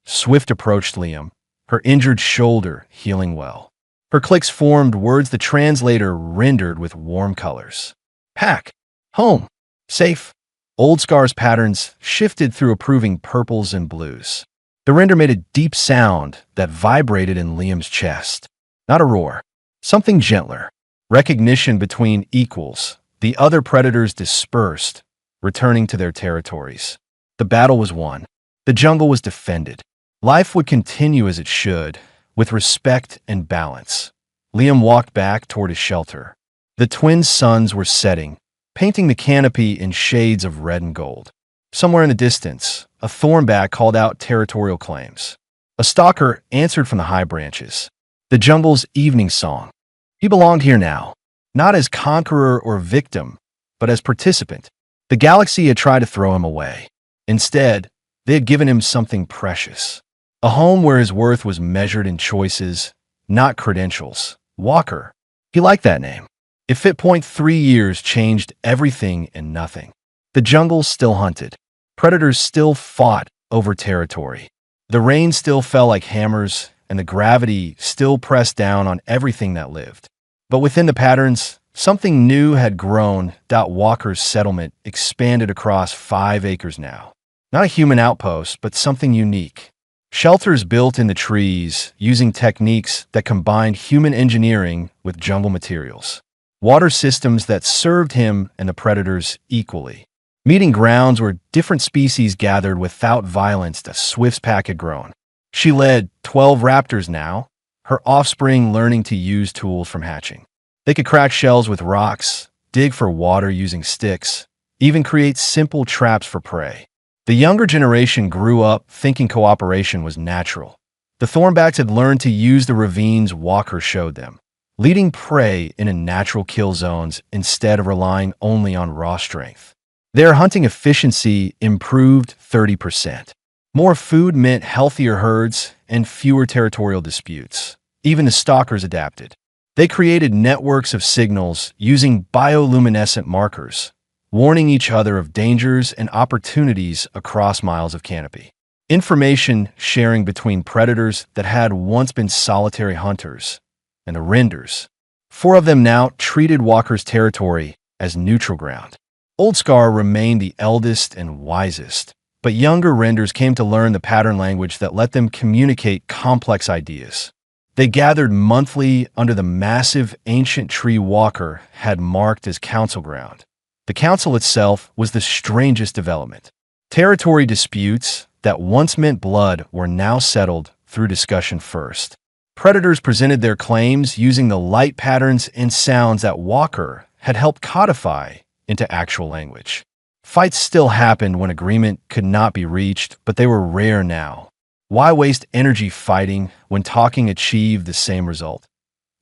Swift approached Liam, her injured shoulder healing well. Her clicks formed words the translator rendered with warm colors. Pack. Home. Safe. Old Scar's patterns shifted through approving purples and blues. The render made a deep sound that vibrated in Liam's chest. Not a roar. Something gentler. Recognition between equals. The other predators dispersed, returning to their territories. The battle was won. The jungle was defended. Life would continue as it should, with respect and balance. Liam walked back toward his shelter. The twin suns were setting, painting the canopy in shades of red and gold. Somewhere in the distance, a thornback called out territorial claims. A stalker answered from the high branches. The jungle's evening song. He belonged here now, not as conqueror or victim, but as participant. The galaxy had tried to throw him away. Instead, they had given him something precious. A home where his worth was measured in choices, not credentials. Walker. He liked that name. It fit. 3 years changed everything and nothing. The jungle still hunted. Predators still fought over territory. The rain still fell like hammers, and the gravity still pressed down on everything that lived. But within the patterns, something new had grown. Walker's settlement expanded across 5 acres now. Not a human outpost, but something unique. Shelters built in the trees using techniques that combined human engineering with jungle materials. Water systems that served him and the predators equally. Meeting grounds where different species gathered without violence the swift's pack had grown. She led 12 raptors now, her offspring learning to use tools from hatching. They could crack shells with rocks, dig for water using sticks, even create simple traps for prey. The younger generation grew up thinking cooperation was natural. The thornbacks had learned to use the ravines Walker showed them, leading prey into natural kill zones instead of relying only on raw strength. Their hunting efficiency improved 30%. More food meant healthier herds and fewer territorial disputes. Even the stalkers adapted. They created networks of signals using bioluminescent markers, warning each other of dangers and opportunities across miles of canopy. Information sharing between predators that had once been solitary hunters and the renders. 4 of them now treated Walker's territory as neutral ground. Old Scar remained the eldest and wisest, but younger renders came to learn the pattern language that let them communicate complex ideas. They gathered monthly under the massive ancient tree Walker had marked as council ground. The council itself was the strangest development. Territory disputes that once meant blood were now settled through discussion first. Predators presented their claims using the light patterns and sounds that Walker had helped codify into actual language. Fights still happened when agreement could not be reached, but they were rare now. Why waste energy fighting when talking achieved the same result?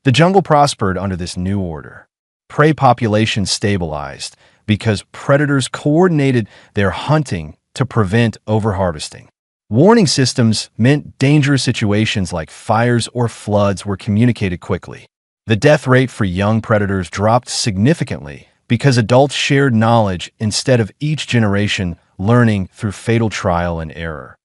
The jungle prospered under this new order. Prey populations stabilized because predators coordinated their hunting to prevent overharvesting. Warning systems meant dangerous situations like fires or floods were communicated quickly. The death rate for young predators dropped significantly because adults shared knowledge instead of each generation learning through fatal trial and error.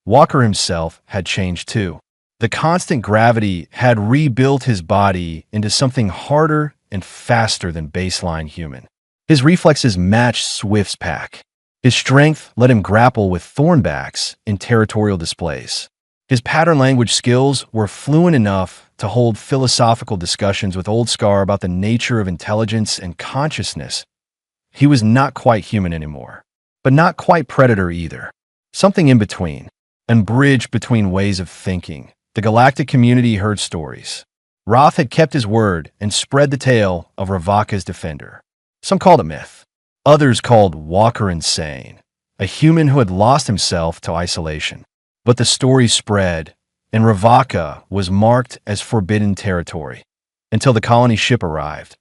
Walker himself had changed too. The constant gravity had rebuilt his body into something harder and faster than baseline human. His reflexes matched Swift's pack. His strength let him grapple with thornbacks in territorial displays. His pattern language skills were fluent enough to hold philosophical discussions with Old Scar about the nature of intelligence and consciousness. He was not quite human anymore, but not quite predator either. Something in between, and bridge between ways of thinking. The galactic community heard stories. Roth had kept his word and spread the tale of Ravaka's defender. Some called it myth. Others called Walker insane, a human who had lost himself to isolation. But the story spread, and Ravaka was marked as forbidden territory until the colony ship arrived.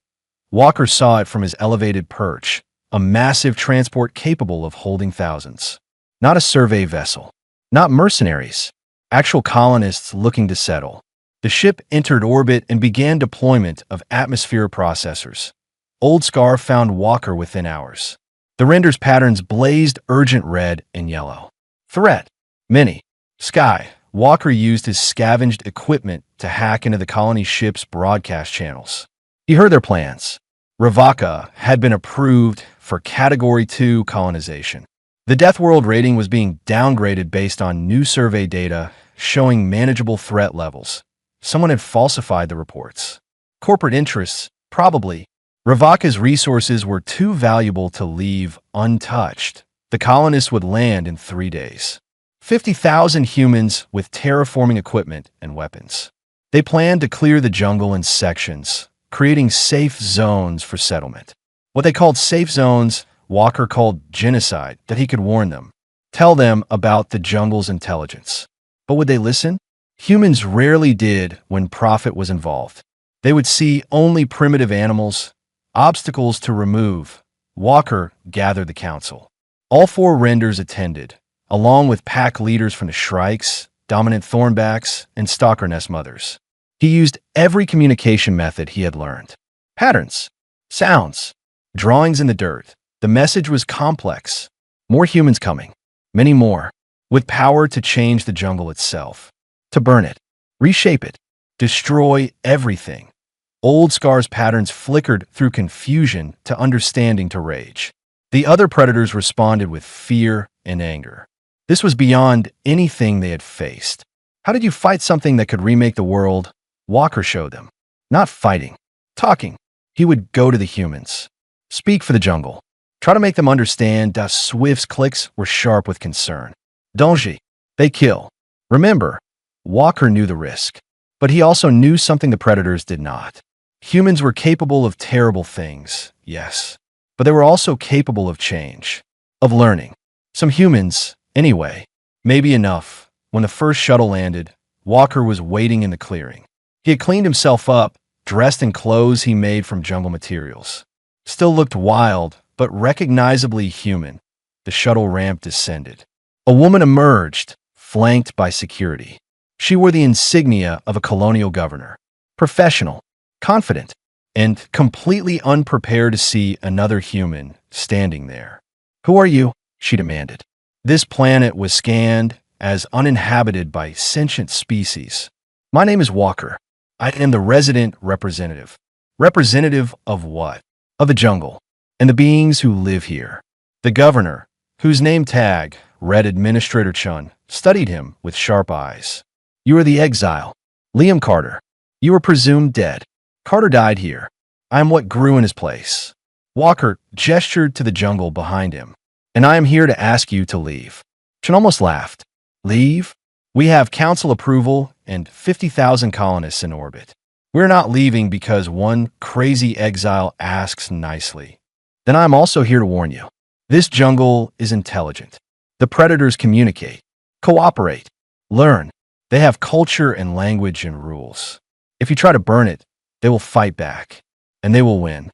Walker saw it from his elevated perch, a massive transport capable of holding thousands. Not a survey vessel, not mercenaries, actual colonists looking to settle. The ship entered orbit and began deployment of atmosphere processors. Old Scar found Walker within hours. The render's patterns blazed urgent red and yellow. Threat. Many. Sky. Walker used his scavenged equipment to hack into the colony ship's broadcast channels. He heard their plans. Ravaka had been approved for Category 2 colonization. The Death World rating was being downgraded based on new survey data showing manageable threat levels. Someone had falsified the reports. Corporate interests, probably. Ravaka's resources were too valuable to leave untouched. The colonists would land in 3 days. 50,000 humans with terraforming equipment and weapons. They planned to clear the jungle in sections, creating safe zones for settlement. What they called safe zones, Walker called genocide, that he could warn them, tell them about the jungle's intelligence. But would they listen? Humans rarely did when profit was involved. They would see only primitive animals, obstacles to remove. Walker gathered the council. All 4 renders attended, along with pack leaders from the Shrikes, dominant thornbacks, and stalker nest mothers. He used every communication method he had learned. Patterns, sounds, drawings in the dirt. The message was complex. More humans coming. Many more. With power to change the jungle itself. To burn it. Reshape it. Destroy everything. Old Scar's patterns flickered through confusion to understanding to rage. The other predators responded with fear and anger. This was beyond anything they had faced. How did you fight something that could remake the world? Walker showed them. Not fighting. Talking. He would go to the humans. Speak for the jungle. Try to make them understand. Swift's clicks were sharp with concern. Donji. They kill. Remember, Walker knew the risk. But he also knew something the predators did not. Humans were capable of terrible things, yes. But they were also capable of change. Of learning. Some humans, anyway. Maybe enough. When the first shuttle landed, Walker was waiting in the clearing. He had cleaned himself up, dressed in clothes he made from jungle materials. Still looked wild, but recognizably human. The shuttle ramp descended. A woman emerged, flanked by security. She wore the insignia of a colonial governor. Professional, confident, and completely unprepared to see another human standing there. "Who are you?" she demanded. This planet was scanned as uninhabited by sentient species. "My name is Walker. I am the resident representative." Representative of what? Of the jungle, and the beings who live here. The governor, whose name tag read Administrator Chun, studied him with sharp eyes. "You are the exile. Liam Carter. You were presumed dead. Carter died here. I am what grew in his place." Walker gestured to the jungle behind him. "And I am here to ask you to leave." Chun almost laughed. "Leave? We have council approval and 50,000 colonists in orbit. We're not leaving because one crazy exile asks nicely. Then I'm also here to warn you. This jungle is intelligent. The predators communicate, cooperate, learn. They have culture and language and rules. If you try to burn it, they will fight back, and they will win.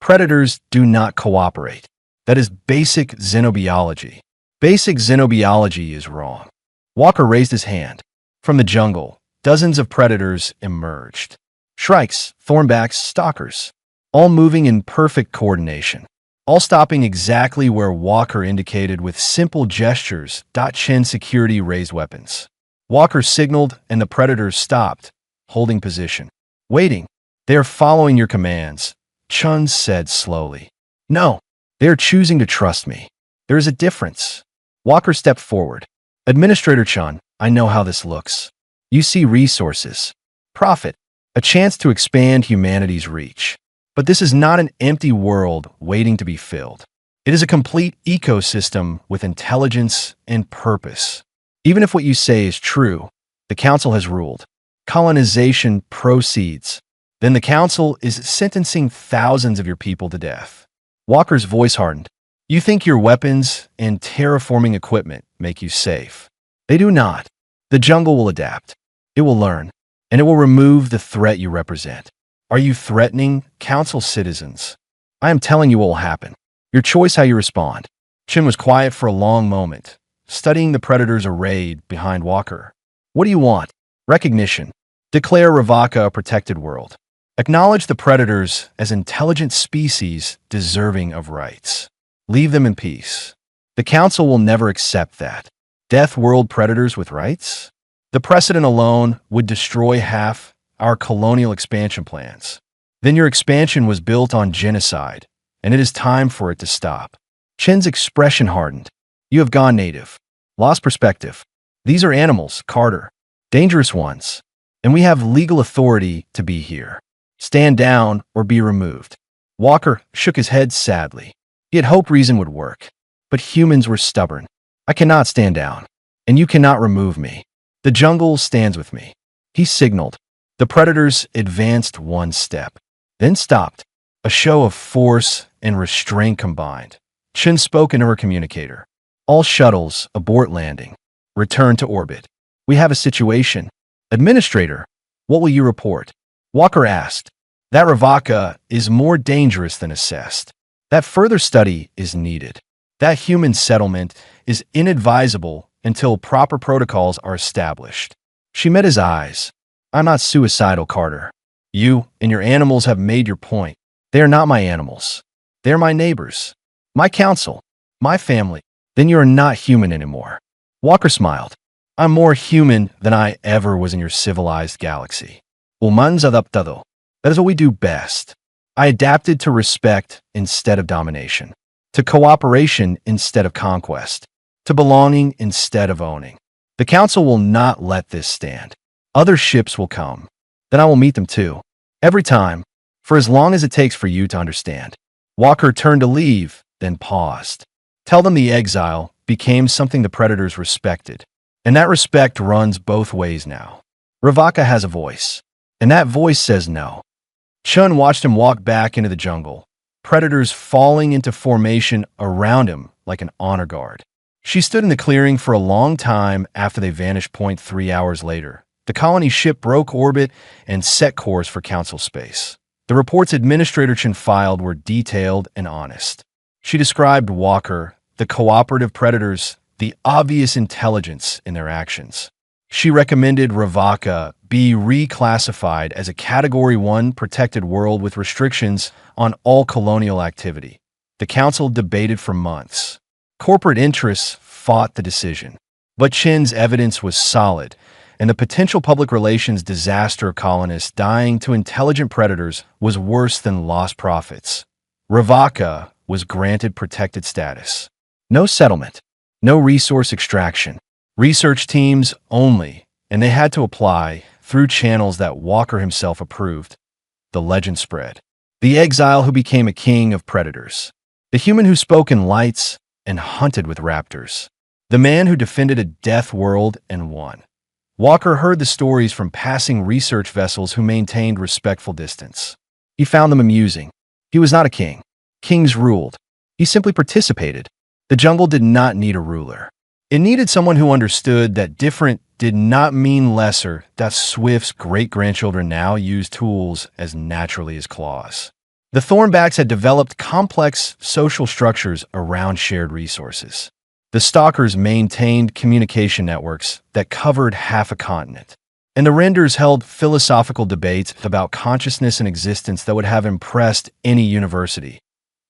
Predators do not cooperate. That is basic xenobiology. Basic xenobiology is wrong." Walker raised his hand. From the jungle, dozens of predators emerged. Shrikes, thornbacks, stalkers, all moving in perfect coordination. All stopping exactly where Walker indicated with simple gestures. Chin security raised weapons. Walker signaled and the predators stopped, holding position. "Waiting. They are following your commands," Chun said slowly. "No, they are choosing to trust me. There is a difference." Walker stepped forward. "Administrator Chun, I know how this looks. You see resources, profit, a chance to expand humanity's reach. But this is not an empty world waiting to be filled. It is a complete ecosystem with intelligence and purpose. Even if what you say is true, the council has ruled. Colonization proceeds. Then the council is sentencing thousands of your people to death." Walker's voice hardened. "You think your weapons and terraforming equipment make you safe. They do not. The jungle will adapt. It will learn, and it will remove the threat you represent. Are you threatening council citizens? I am telling you what will happen. Your choice how you respond." Chin was quiet for a long moment, studying the predators arrayed behind Walker. "What do you want?" "Recognition. Declare Ravaka a protected world. Acknowledge the predators as intelligent species deserving of rights. Leave them in peace. The council will never accept that. Death world predators with rights? The precedent alone would destroy half our colonial expansion plans. Then your expansion was built on genocide, and it is time for it to stop." Chin's expression hardened. "You have gone native. Lost perspective. These are animals, Carter. Dangerous ones. And we have legal authority to be here. Stand down or be removed." Walker shook his head sadly. He had hoped reason would work. But humans were stubborn. "I cannot stand down, and you cannot remove me. The jungle stands with me." He signaled. The predators advanced one step, then stopped. A show of force and restraint combined. Chin spoke into her communicator. "All shuttles abort landing. Return to orbit. We have a situation." "Administrator, what will you report?" Walker asked. "That Ravaka is more dangerous than assessed. That further study is needed. That human settlement is inadvisable until proper protocols are established." She met his eyes. "I'm not suicidal, Carter. You and your animals have made your point. They are not my animals. They are my neighbors, my council, my family. Then you are not human anymore." Walker smiled. "I'm more human than I ever was in your civilized galaxy. Humans adaptado. That is what we do best. I adapted to respect instead of domination, to cooperation instead of conquest. to belonging instead of owning. The council will not let this stand. Other ships will come. Then I will meet them too. Every time, for as long as it takes for you to understand. Walker turned to leave, then paused. Tell them the exile became something the predators respected. And that respect runs both ways now. Ravaka has a voice, and that voice says no. Chun watched him walk back into the jungle, predators falling into formation around him like an honor guard. She stood in the clearing for a long time after they vanished. 3 hours later, the colony ship broke orbit and set course for council space. The reports Administrator Chen filed were detailed and honest. She described Walker, the cooperative predators, the obvious intelligence in their actions. She recommended Ravaka be reclassified as a Category 1 protected world with restrictions on all colonial activity. The council debated for months. Corporate interests fought the decision. But Chen's evidence was solid, and the potential public relations disaster of colonists dying to intelligent predators was worse than lost profits. Ravaka was granted protected status. No settlement, no resource extraction, research teams only, and they had to apply through channels that Walker himself approved. The legend spread. The exile who became a king of predators. The human who spoke in lights and hunted with raptors. The man who defended a death world and won. Walker heard the stories from passing research vessels who maintained respectful distance. He found them amusing. He was not a king. Kings ruled. He simply participated. The jungle did not need a ruler. It needed someone who understood that different did not mean lesser, that Swift's great-grandchildren now used tools as naturally as claws. The Thornbacks had developed complex social structures around shared resources. The Stalkers maintained communication networks that covered half a continent. And the Renders held philosophical debates about consciousness and existence that would have impressed any university.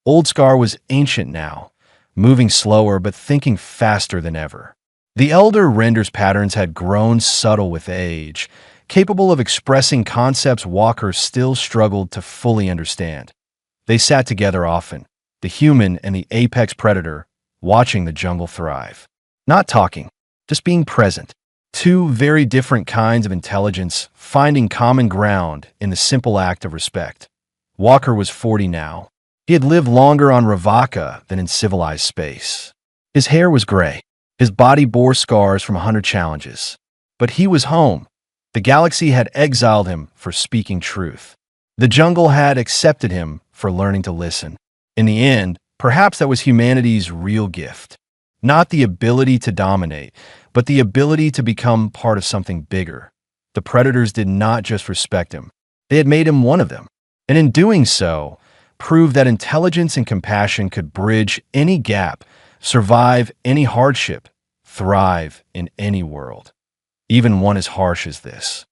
Old Scar was ancient now, moving slower but thinking faster than ever. The elder Renders' patterns had grown subtle with age, capable of expressing concepts Walker still struggled to fully understand. They sat together often, the human and the apex predator, watching the jungle thrive. Not talking, just being present. Two very different kinds of intelligence finding common ground in the simple act of respect. Walker was 40 now. He had lived longer on Ravaka than in civilized space. His hair was gray. His body bore scars from 100 challenges. But he was home. The galaxy had exiled him for speaking truth. The jungle had accepted him for learning to listen. In the end, perhaps that was humanity's real gift. Not the ability to dominate, but the ability to become part of something bigger. The predators did not just respect him. They had made him one of them. And in doing so, proved that intelligence and compassion could bridge any gap, survive any hardship, thrive in any world, even one as harsh as this.